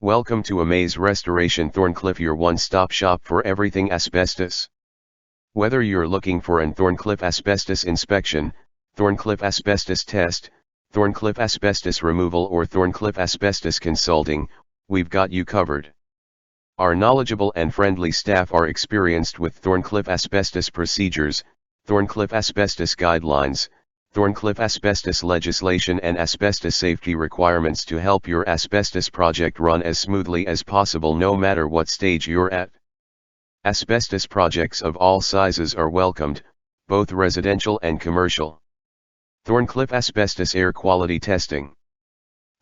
Welcome to Amaze Restoration Thorncliffe, your one-stop shop for everything asbestos. Whether you're looking for an Thorncliffe asbestos inspection, Thorncliffe asbestos test, Thorncliffe asbestos removal or Thorncliffe asbestos consulting, we've got you covered. Our knowledgeable and friendly staff are experienced with Thorncliffe asbestos procedures, Thorncliffe asbestos guidelines, Thorncliffe asbestos legislation and asbestos safety requirements to help your asbestos project run as smoothly as possible no matter what stage you're at. Asbestos projects of all sizes are welcomed, both residential and commercial. Thorncliffe Asbestos Air Quality Testing.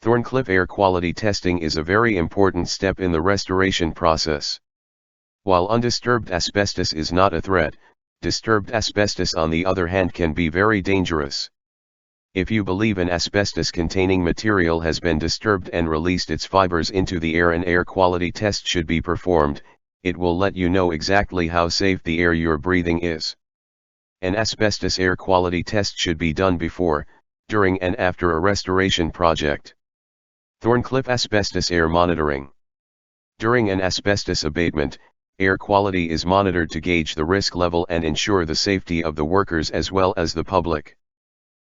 Thorncliffe air quality testing is a very important step in the restoration process. While undisturbed asbestos is not a threat, disturbed asbestos on the other hand can be very dangerous. If you believe an asbestos-containing material has been disturbed and released its fibers into the air, an air quality test should be performed. It will let you know exactly how safe the air you're breathing is. An asbestos air quality test should be done before, during and after a restoration project. Thorncliffe Asbestos Air Monitoring. During an asbestos abatement, air quality is monitored to gauge the risk level and ensure the safety of the workers as well as the public.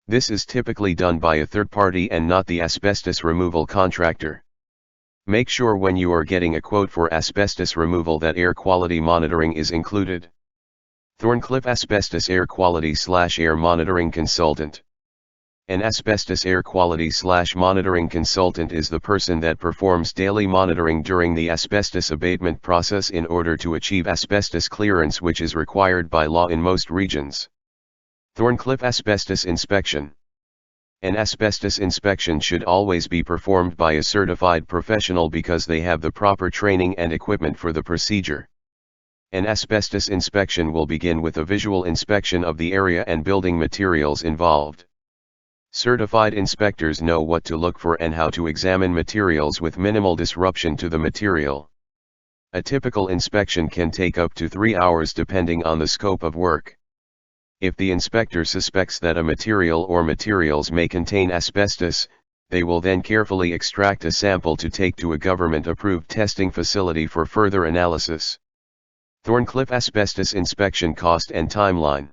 This is typically done by a third party and not the asbestos removal contractor. Make sure when you are getting a quote for asbestos removal that air quality monitoring is included. Thorncliffe Asbestos Air Quality/Air Monitoring Consultant. An asbestos air quality/monitoring consultant is the person that performs daily monitoring during the asbestos abatement process in order to achieve asbestos clearance, which is required by law in most regions. Thorncliffe Asbestos Inspection. An asbestos inspection should always be performed by a certified professional because they have the proper training and equipment for the procedure. An asbestos inspection will begin with a visual inspection of the area and building materials involved. Certified inspectors know what to look for and how to examine materials with minimal disruption to the material. A typical inspection can take up to 3 hours depending on the scope of work. If the inspector suspects that a material or materials may contain asbestos, they will then carefully extract a sample to take to a government-approved testing facility for further analysis. Thorncliffe Asbestos Inspection Cost and Timeline.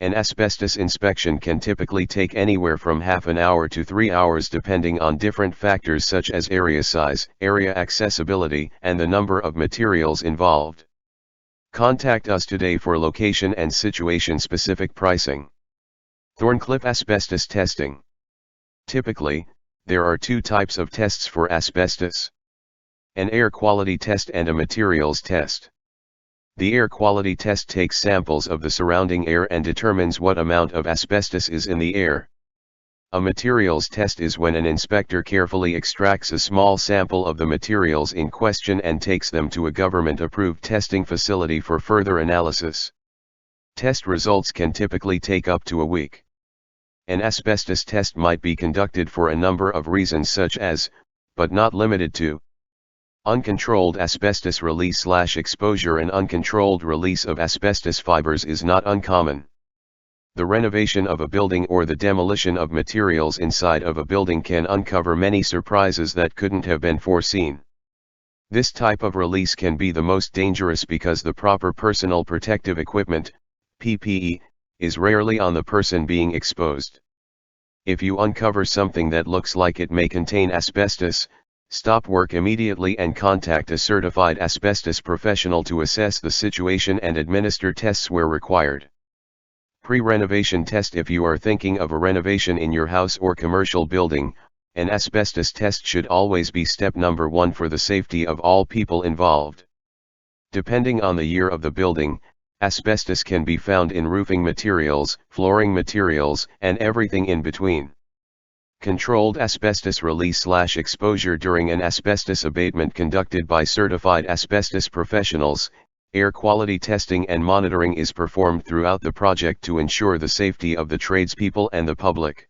An asbestos inspection can typically take anywhere from half an hour to 3 hours depending on different factors such as area size, area accessibility, and the number of materials involved. Contact us today for location and situation-specific pricing. Thorncliffe Asbestos Testing. Typically, there are two types of tests for asbestos: an air quality test and a materials test. The air quality test takes samples of the surrounding air and determines what amount of asbestos is in the air. A materials test is when an inspector carefully extracts a small sample of the materials in question and takes them to a government-approved testing facility for further analysis. Test results can typically take up to a week. An asbestos test might be conducted for a number of reasons such as, but not limited to, uncontrolled asbestos release/exposure. An uncontrolled release of asbestos fibers is not uncommon. The renovation of a building or the demolition of materials inside of a building can uncover many surprises that couldn't have been foreseen. This type of release can be the most dangerous because the proper personal protective equipment, PPE, is rarely on the person being exposed. If you uncover something that looks like it may contain asbestos, stop work immediately and contact a certified asbestos professional to assess the situation and administer tests where required. Pre-renovation test. If you are thinking of a renovation in your house or commercial building, an asbestos test should always be step number 1 for the safety of all people involved. Depending on the year of the building, asbestos can be found in roofing materials, flooring materials, and everything in between. Controlled asbestos release/exposure. During an asbestos abatement conducted by certified asbestos professionals, air quality testing and monitoring is performed throughout the project to ensure the safety of the tradespeople and the public.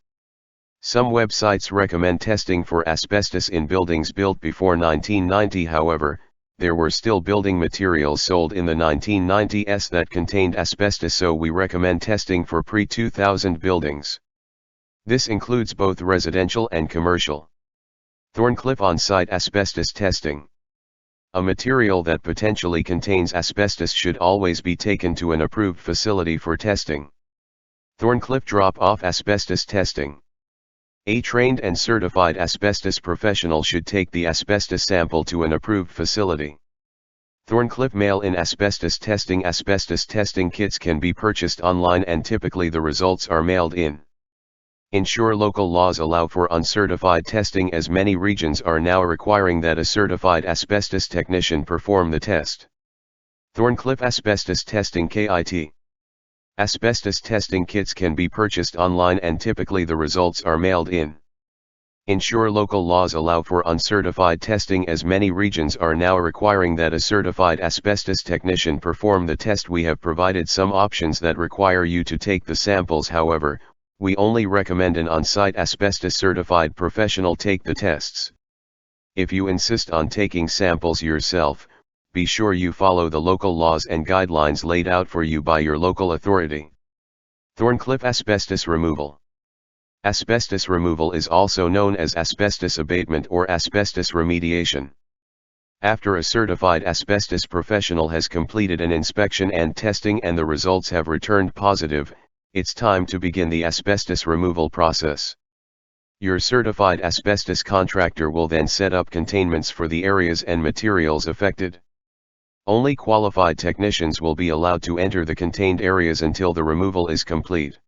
Some websites recommend testing for asbestos in buildings built before 1990. However, there were still building materials sold in the 1990s that contained asbestos, so we recommend testing for pre-2000 buildings. This includes both residential and commercial. Thorncliffe on-site asbestos testing. A material that potentially contains asbestos should always be taken to an approved facility for testing. Thorncliffe drop-off asbestos testing. A trained and certified asbestos professional should take the asbestos sample to an approved facility. Thorncliffe mail-in asbestos testing. Asbestos testing kits can be purchased online and typically the results are mailed in. Ensure local laws allow for uncertified testing, as many regions are now requiring that a certified asbestos technician perform the test. Thorncliffe Asbestos Testing KIT. Asbestos testing kits can be purchased online and typically the results are mailed in. Ensure local laws allow for uncertified testing, as many regions are now requiring that a certified asbestos technician perform the test. We have provided some options that require you to take the samples, however, we only recommend an on-site asbestos certified professional take the tests. If you insist on taking samples yourself, be sure you follow the local laws and guidelines laid out for you by your local authority. Thorncliffe Asbestos Removal. Asbestos removal is also known as asbestos abatement or asbestos remediation. After a certified asbestos professional has completed an inspection and testing and the results have returned positive, it's time to begin the asbestos removal process. Your certified asbestos contractor will then set up containments for the areas and materials affected. Only qualified technicians will be allowed to enter the contained areas until the removal is complete.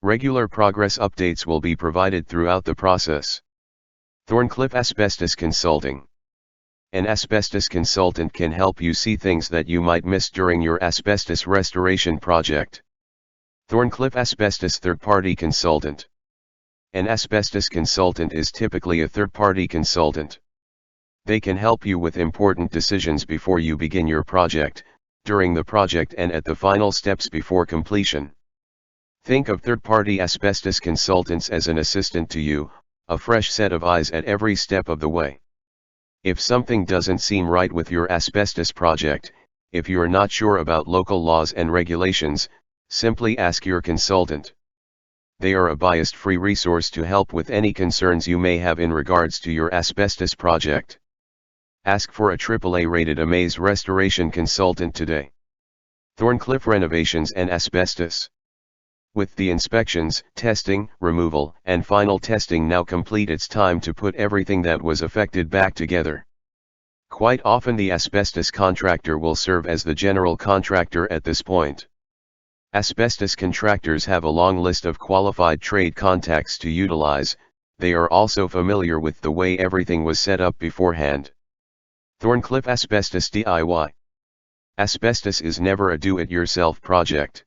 Regular progress updates will be provided throughout the process. Thorncliffe Asbestos Consulting. An asbestos consultant can help you see things that you might miss during your asbestos restoration project. Thorncliffe Asbestos Third-Party Consultant. An asbestos consultant is typically a third-party consultant. They can help you with important decisions before you begin your project, during the project and at the final steps before completion. Think of third-party asbestos consultants as an assistant to you, a fresh set of eyes at every step of the way. If something doesn't seem right with your asbestos project, if you're not sure about local laws and regulations, simply ask your consultant. They are a biased-free resource to help with any concerns you may have in regards to your asbestos project. Ask for a AAA-rated Amaze restoration consultant today. Thorncliffe Renovations and Asbestos. With the inspections, testing, removal, and final testing now complete, it's time to put everything that was affected back together. Quite often the asbestos contractor will serve as the general contractor at this point. Asbestos contractors have a long list of qualified trade contacts to utilize. They are also familiar with the way everything was set up beforehand. Thorncliffe Asbestos DIY. Asbestos is never a do-it-yourself project.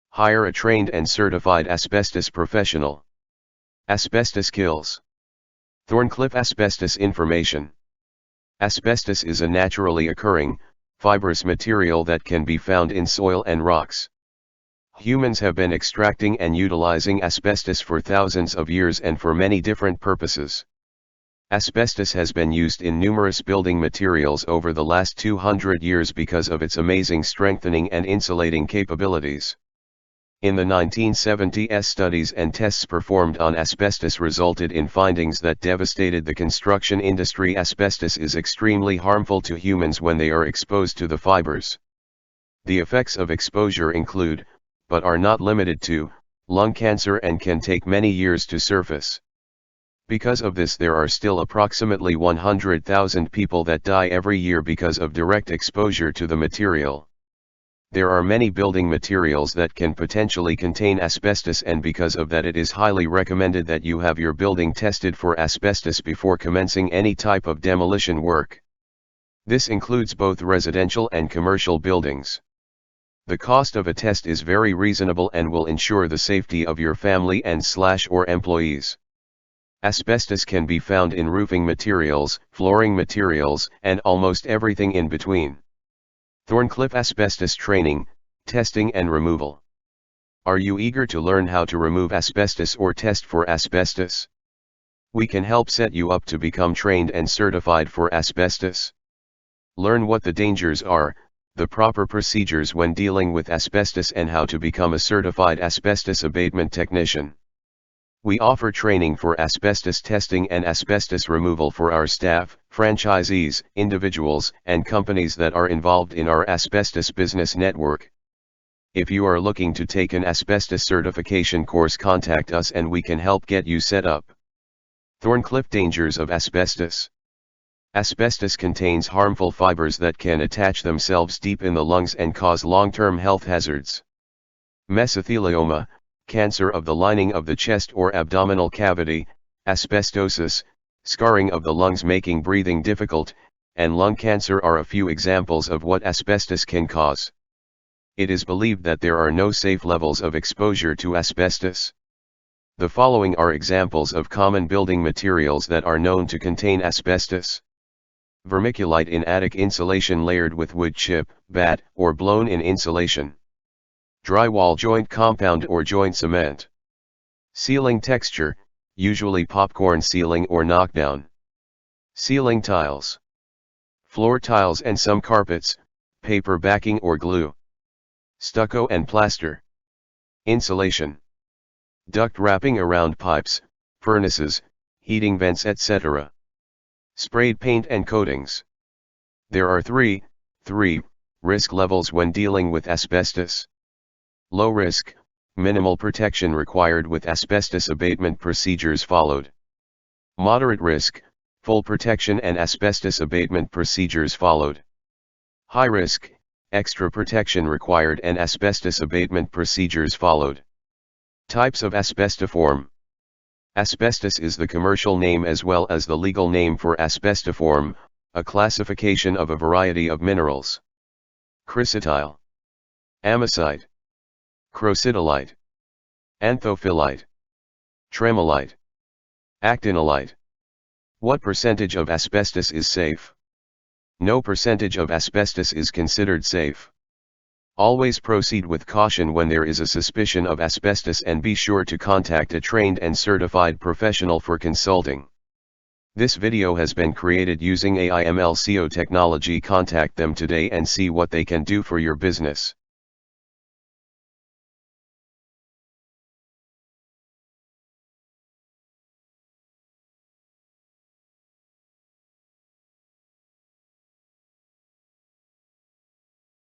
Hire a trained and certified asbestos professional. Asbestos kills. Thorncliffe Asbestos Information. Asbestos is a naturally occurring, fibrous material that can be found in soil and rocks. Humans have been extracting and utilizing asbestos for thousands of years and for many different purposes. Asbestos has been used in numerous building materials over the last 200 years because of its amazing strengthening and insulating capabilities. In the 1970s, studies and tests performed on asbestos resulted in findings that devastated the construction industry. Asbestos is extremely harmful to humans when they are exposed to the fibers. The effects of exposure include, but are not limited to, lung cancer and can take many years to surface. Because of this, there are still approximately 100,000 people that die every year because of direct exposure to the material. There are many building materials that can potentially contain asbestos, and because of that it is highly recommended that you have your building tested for asbestos before commencing any type of demolition work. This includes both residential and commercial buildings. The cost of a test is very reasonable and will ensure the safety of your family and/or employees. Asbestos can be found in roofing materials, flooring materials, and almost everything in between. Thorncliffe Asbestos Training, Testing and Removal. Are you eager to learn how to remove asbestos or test for asbestos? We can help set you up to become trained and certified for asbestos. Learn what the dangers are, the proper procedures when dealing with asbestos, and how to become a certified asbestos abatement technician. We offer training for asbestos testing and asbestos removal for our staff, franchisees, individuals, and companies that are involved in our asbestos business network. If you are looking to take an asbestos certification course, contact us and we can help get you set up. Thorncliffe dangers of asbestos. Asbestos contains harmful fibers that can attach themselves deep in the lungs and cause long-term health hazards. Mesothelioma, cancer of the lining of the chest or abdominal cavity, asbestosis, scarring of the lungs making breathing difficult, and lung cancer are a few examples of what asbestos can cause. It is believed that there are no safe levels of exposure to asbestos. The following are examples of common building materials that are known to contain asbestos. Vermiculite in attic insulation layered with wood chip, batt, or blown-in insulation. Drywall joint compound or joint cement. Ceiling texture, usually popcorn ceiling or knockdown. Ceiling tiles. Floor tiles and some carpets, paper backing or glue. Stucco and plaster. Insulation. Duct wrapping around pipes, furnaces, heating vents, etc. Sprayed paint and coatings. There are three risk levels when dealing with asbestos. Low risk, minimal protection required with asbestos abatement procedures followed. Moderate risk, full protection and asbestos abatement procedures followed. High risk, extra protection required and asbestos abatement procedures followed. Types of asbestiform. Asbestos is the commercial name as well as the legal name for asbestiform, a classification of a variety of minerals. Chrysotile. Amazite. Crocidolite. Anthophyllite. Tremolite. Actinolite. What percentage of asbestos is safe? No percentage of asbestos is considered safe. Always proceed with caution when there is a suspicion of asbestos and be sure to contact a trained and certified professional for consulting. This video has been created using AI/ML SEO technology. Contact them today and see what they can do for your business.